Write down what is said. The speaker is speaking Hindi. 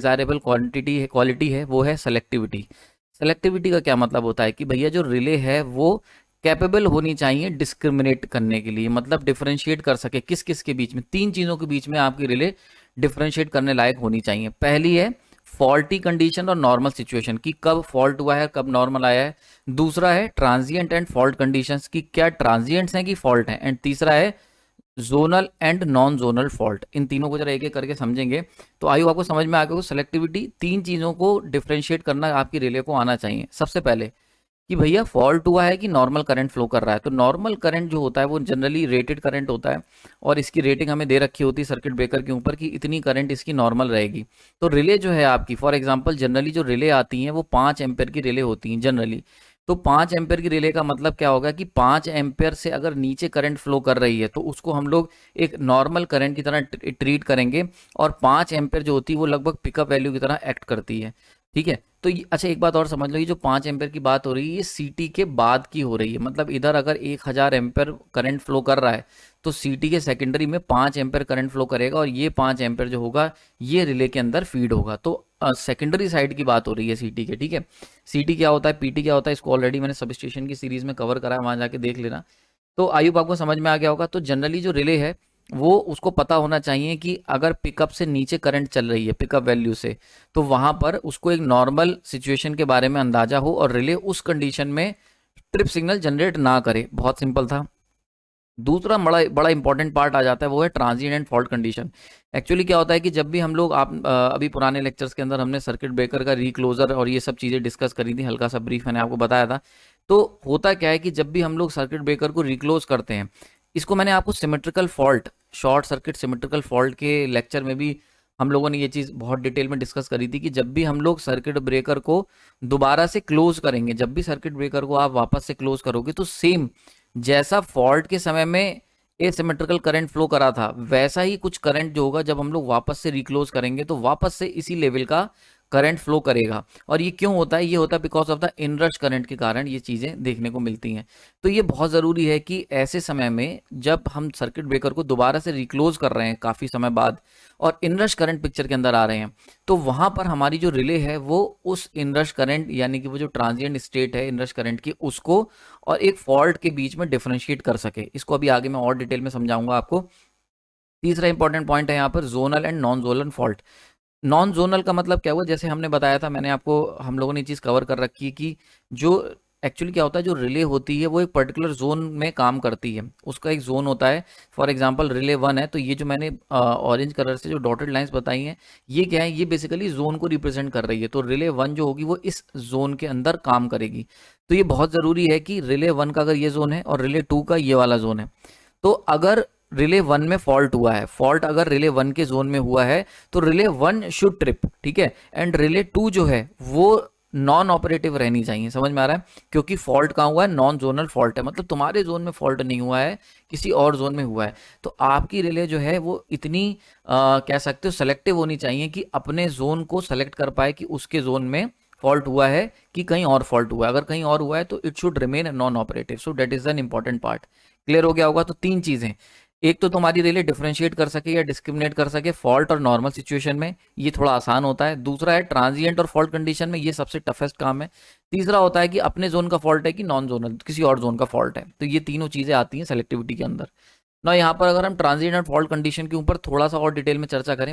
डिजायरेबल क्वालिटी है वो है सेलेक्टिविटी। सेलेक्टिविटी का क्या मतलब होता है कि भैया जो रिले है वो कैपेबल होनी चाहिए डिस्क्रिमिनेट करने के लिए, मतलब डिफरेंशिएट कर सके किस किस के बीच में, तीन चीज़ों के बीच में आपकी रिले डिफरेंशिएट करने लायक होनी चाहिए। पहली है फॉल्टी कंडीशन और नॉर्मल सिचुएशन की, कब फॉल्ट हुआ है कब नॉर्मल आया है। दूसरा है ट्रांजिएंट एंड फॉल्ट कंडीशंस की, क्या ट्रांजिएंट्स हैं कि फॉल्ट है। एंड तीसरा है zonal and non zonal fault. इन तीनों को जरा एक एक करके समझेंगे तो आयु आपको समझ में आ गया। सेलेक्टिविटी तीन चीज़ों को डिफरेंशिएट करना आपकी रिले को आना चाहिए। सबसे पहले कि भैया फॉल्ट हुआ है कि नॉर्मल करंट फ्लो कर रहा है। तो नॉर्मल करंट जो होता है वो जनरली रेटेड करंट होता है और इसकी रेटिंग हमें दे रखी होती है सर्किट ब्रेकर के ऊपर कि इतनी करंट इसकी नॉर्मल रहेगी। तो रिले जो है आपकी, फॉर एग्जांपल जनरली जो रिले आती हैं वो 5 एम्पेयर की रिले होती हैं जनरली। तो 5 एम्पेयर की रिले का मतलब क्या होगा कि 5 एम्पेयर से अगर नीचे करंट फ्लो कर रही है तो उसको हम लोग एक नॉर्मल करंट की तरह ट्रीट करेंगे, और 5 एम्पेयर जो होती है वो लगभग पिकअप वैल्यू की तरह एक्ट करती है। ठीक है, तो अच्छा एक बात और समझ लो, ये जो 5 एम्पेयर की बात हो रही है ये सीटी के बाद की हो रही है। मतलब इधर अगर 1000 एम्पेयर करंट फ्लो कर रहा है तो सीटी के सेकेंडरी में 5 एम्पेयर करंट फ्लो करेगा, और ये 5 एम्पेयर जो होगा ये रिले के अंदर फीड होगा। तो सेकेंडरी साइड की बात हो रही है सीटी के। ठीक है, सीटी क्या होता है, पीटी क्या होता है, इसको ऑलरेडी मैंने सब स्टेशन की सीरीज में कवर करा है, वहां जाके देख लेना। तो आयुब आपको समझ में आ गया होगा। तो जनरली जो रिले है वो उसको पता होना चाहिए कि अगर पिकअप से नीचे करंट चल रही है पिकअप वैल्यू से, तो वहां पर उसको एक नॉर्मल सिचुएशन के बारे में अंदाजा हो और रिले उस कंडीशन में ट्रिप सिग्नल जनरेट ना करे। बहुत सिंपल था। दूसरा बड़ा बड़ा इंपॉर्टेंट पार्ट आ जाता है, वो है transient and fault condition. Actually क्या होता है कि जब भी हम लोग अभी पुराने लेक्चर्स के अंदर हमने सर्किट ब्रेकर का रिक्लोजर और ये सब चीज़ें डिस्कस करी थी, हल्का सा ब्रीफ मैंने आपको बताया था। तो होता क्या है कि जब भी हम लोग सर्किट ब्रेकर को रिक्लोज करते हैं, इसको मैंने आपको symmetrical fault, short circuit symmetrical fault के लेक्चर में भी हम लोगों ने ये चीज़ बहुत डिटेल में डिस्कस करी थी कि जब भी हम लोग सर्किट ब्रेकर को दोबारा से क्लोज करेंगे, जब भी सर्किट ब्रेकर को आप वापस से क्लोज करोगे तो सेम जैसा फॉल्ट के समय में एसिमेट्रिकल करंट फ्लो करा था वैसा ही कुछ करंट जो होगा जब हम लोग वापस से रिक्लोज करेंगे तो वापस से इसी लेवल का करंट फ्लो करेगा। और ये क्यों होता है, ये होता है because of the inrush current के कारण ये चीज़ें देखने को मिलती हैं। तो ये बहुत ज़रूरी है कि ऐसे समय में जब हम सर्किट ब्रेकर को दोबारा से रिक्लोज कर रहे हैं काफ़ी समय बाद और इनरश करंट पिक्चर के अंदर आ रहे हैं, तो वहां पर हमारी जो रिले है वो उस इनरश करंट यानी कि वो जो ट्रांजिएंट स्टेट है इनरश करंट की उसको और एक फॉल्ट के बीच में डिफरेंशिएट कर सके। इसको अभी आगे मैं और डिटेल में समझाऊंगा आपको। तीसरा इंपॉर्टेंट पॉइंट है यहाँ पर zonal and non zonal fault. Non zonal का मतलब क्या हुआ, जैसे हमने बताया था, मैंने आपको, हम लोगों ने चीज़ कवर कर रखी है कि जो एक्चुअली क्या होता है, जो रिले होती है वो एक पर्टिकुलर जोन में काम करती है, उसका एक जोन होता है। फॉर एग्जांपल रिले 1 है, तो ये जो मैंने ऑरेंज कलर से जो डॉटेड लाइंस बताई हैं ये क्या है, ये बेसिकली जोन को रिप्रेजेंट कर रही है। तो रिले 1 जो होगी वो इस जोन के अंदर काम करेगी। तो ये बहुत ज़रूरी है कि रिले 1 का अगर ये जोन है और रिले 2 का ये वाला जोन है, तो अगर रिले 1 में फॉल्ट हुआ है, फॉल्ट अगर रिले 1 के जोन में हुआ है तो रिले 1 शुड ट्रिप। ठीक है, एंड रिले 2 जो है वो नॉन ऑपरेटिव रहनी चाहिए। समझ में आ रहा है, क्योंकि फॉल्ट कहाँ हुआ है, नॉन जोनल फॉल्ट है, मतलब तुम्हारे जोन में फॉल्ट नहीं हुआ है, किसी और जोन में हुआ है। तो आपकी रिले जो है वो इतनी कह सकते हो सेलेक्टिव होनी चाहिए कि अपने जोन को सेलेक्ट कर पाए कि उसके जोन में फॉल्ट हुआ है कि कहीं और फॉल्ट हुआ है। अगर कहीं और हुआ है तो it should remain non operative. So that is an important part. Clear हो गया होगा। तो तीन चीजें, एक तो तुम्हारी रिले डिफरेंशिएट कर सके या डिस्क्रिमिनेट कर सके फॉल्ट और नॉर्मल सिचुएशन में, ये थोड़ा आसान होता है। दूसरा है ट्रांजिएंट और फॉल्ट कंडीशन में, ये सबसे टफेस्ट काम है। तीसरा होता है कि अपने जोन का फॉल्ट है कि नॉन जोनल किसी और जोन का फॉल्ट है। तो ये तीनों चीजें आती हैं सेलेक्टिविटी के अंदर ना। यहाँ पर अगर हम ट्रांजिएंट और फॉल्ट कंडीशन के ऊपर थोड़ा सा और डिटेल में चर्चा करें,